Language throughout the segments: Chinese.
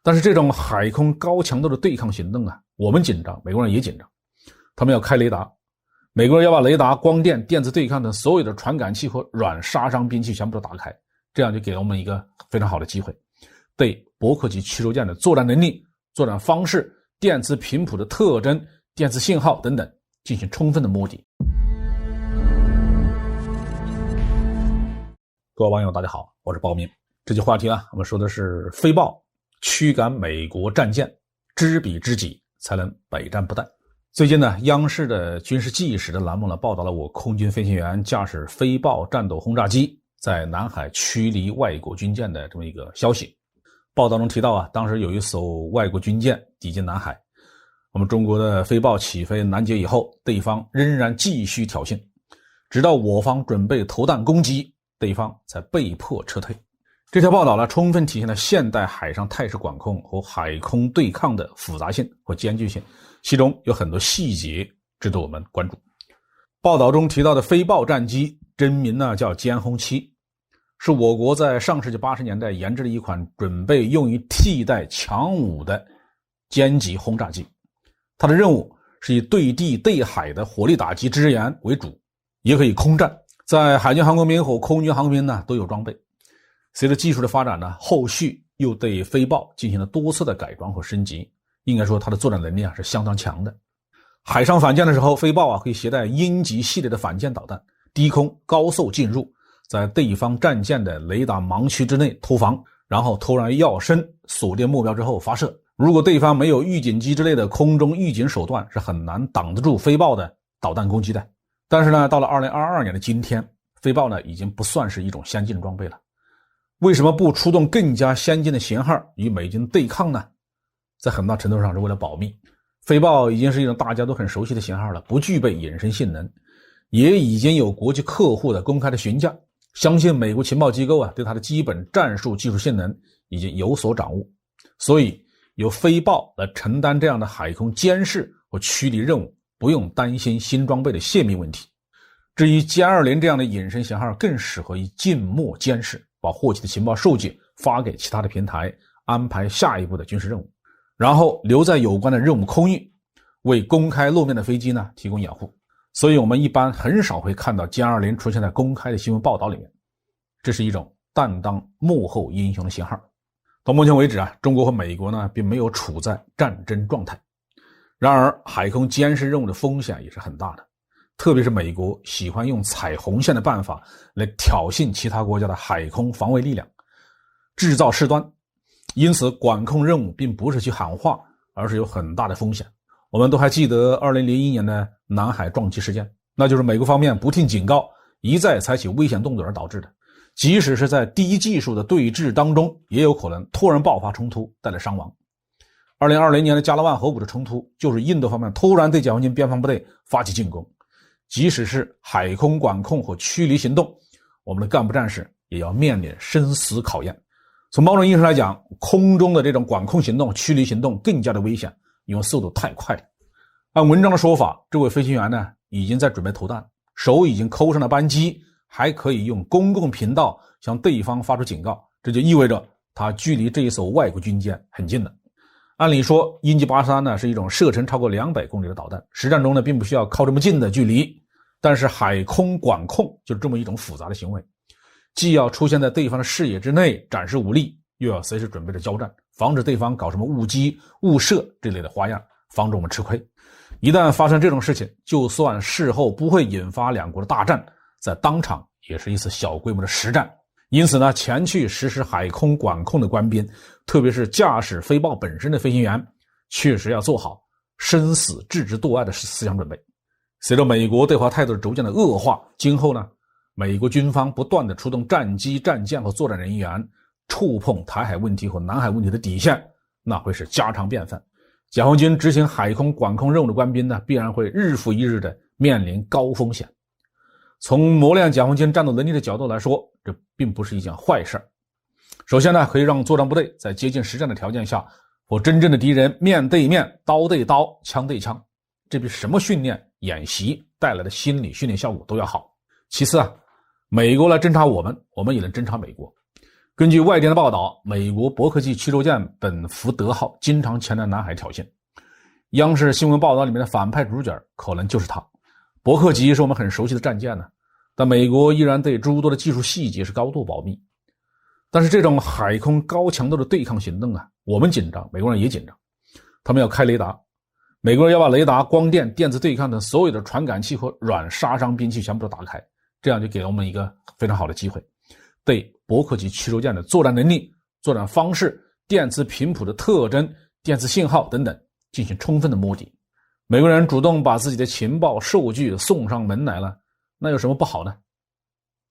但是这种海空高强度的对抗行动啊，我们紧张，美国人也紧张。他们要开雷达，美国人要把雷达、光电、电子对抗等所有的传感器和软杀伤兵器全部都打开，这样就给了我们一个非常好的机会，对伯克级驱逐舰的作战能力、作战方式、电磁频谱的特征、电磁信号等等进行充分的摸底。各位网友大家好，我是包明。这期话题我们说的是飞豹驱赶美国战舰，知彼知己才能百战不殆。最近央视的军事纪实的栏目报道了我空军飞行员驾驶飞豹战斗轰炸机在南海驱离外国军舰的这么一个消息。报道中提到当时有一艘外国军舰抵近南海，我们中国的飞豹起飞拦截以后，对方仍然继续挑衅，直到我方准备投弹攻击，对方才被迫撤退。这条报道充分体现了现代海上态势管控和海空对抗的复杂性和艰巨性，其中有很多细节值得我们关注。报道中提到的飞豹战机真名叫歼轰7，是我国在上世纪80年代研制的一款准备用于替代强5的歼击轰炸机。它的任务是以对地对海的火力打击支援为主，也可以空战，在海军航空兵和空军航空兵都有装备。随着技术的发展后续又对飞豹进行了多次的改装和升级，应该说它的作战能力是相当强的。海上反舰的时候，飞豹可以携带鹰击系列的反舰导弹，低空高速进入，在对方战舰的雷达盲区之内投防，然后突然跃升锁定目标之后发射。如果对方没有预警机之类的空中预警手段，是很难挡得住飞豹的导弹攻击的。但是到了2022年的今天，飞豹已经不算是一种先进的装备了。为什么不出动更加先进的型号与美军对抗呢？在很大程度上是为了保密。飞豹已经是一种大家都很熟悉的型号了，不具备隐身性能，也已经有国际客户的公开的询价，相信美国情报机构对它的基本战术技术性能已经有所掌握，所以由飞豹来承担这样的海空监视和驱离任务，不用担心新装备的泄密问题。至于歼20这样的隐身型号，更适合于静默监视，把获取的情报数据发给其他的平台，安排下一步的军事任务，然后留在有关的任务空域，为公开露面的飞机提供掩护。所以我们一般很少会看到歼20出现在公开的新闻报道里面，这是一种担当幕后英雄的信号。到目前为止中国和美国并没有处在战争状态，然而海空监视任务的风险也是很大的，特别是美国喜欢用踩红线的办法来挑衅其他国家的海空防卫力量，制造事端。因此管控任务并不是去喊话，而是有很大的风险。我们都还记得2001年的南海撞击事件，那就是美国方面不听警告，一再采取危险动作而导致的。即使是在低技术的对峙当中，也有可能突然爆发冲突，带来伤亡。2020年的加勒万河谷的冲突，就是印度方面突然对解放军边防部队发起进攻。即使是海空管控和驱离行动，我们的干部战士也要面临生死考验。从某种意义上来讲，空中的这种管控行动、驱离行动更加的危险，因为速度太快了。按文章的说法，这位飞行员已经在准备投弹，手已经扣上了扳机，还可以用公共频道向对方发出警告，这就意味着他距离这一艘外国军舰很近了。按理说鹰击83是一种射程超过200公里的导弹，实战中并不需要靠这么近的距离，但是海空管控就是这么一种复杂的行为，既要出现在对方的视野之内展示武力，又要随时准备着交战，防止对方搞什么误击、误射这类的花样，防止我们吃亏。一旦发生这种事情，就算事后不会引发两国的大战，在当场也是一次小规模的实战。因此前去实施海空管控的官兵，特别是驾驶飞豹本身的飞行员，确实要做好生死置之度外的思想准备。随着美国对华态度逐渐的恶化，今后美国军方不断的出动战机、战舰和作战人员，触碰台海问题和南海问题的底线，那会是家常便饭。解放军执行海空管控任务的官兵必然会日复一日的面临高风险。从磨练解放军战斗能力的角度来说，这并不是一件坏事。首先可以让作战部队在接近实战的条件下，和真正的敌人面对面、刀对刀、枪对枪，这比什么训练、演习带来的心理训练效果都要好。其次美国来侦察我们，我们也能侦察美国。根据外电的报道，美国伯克级驱逐舰本福德号经常前来南海挑衅。央视新闻报道里面的反派主角可能就是他。伯克级是我们很熟悉的战舰呢，但美国依然对诸多的技术细节是高度保密。但是这种海空高强度的对抗行动啊，我们紧张，美国人也紧张。他们要开雷达，美国人要把雷达、光电、电子对抗等所有的传感器和软杀伤兵器全部都打开，这样就给了我们一个非常好的机会，对伯克级驱逐舰的作战能力、作战方式、电磁频谱的特征、电磁信号等等进行充分的摸底。美国人主动把自己的情报数据送上门来了，那有什么不好呢？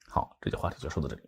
好，这节话题就说到这里。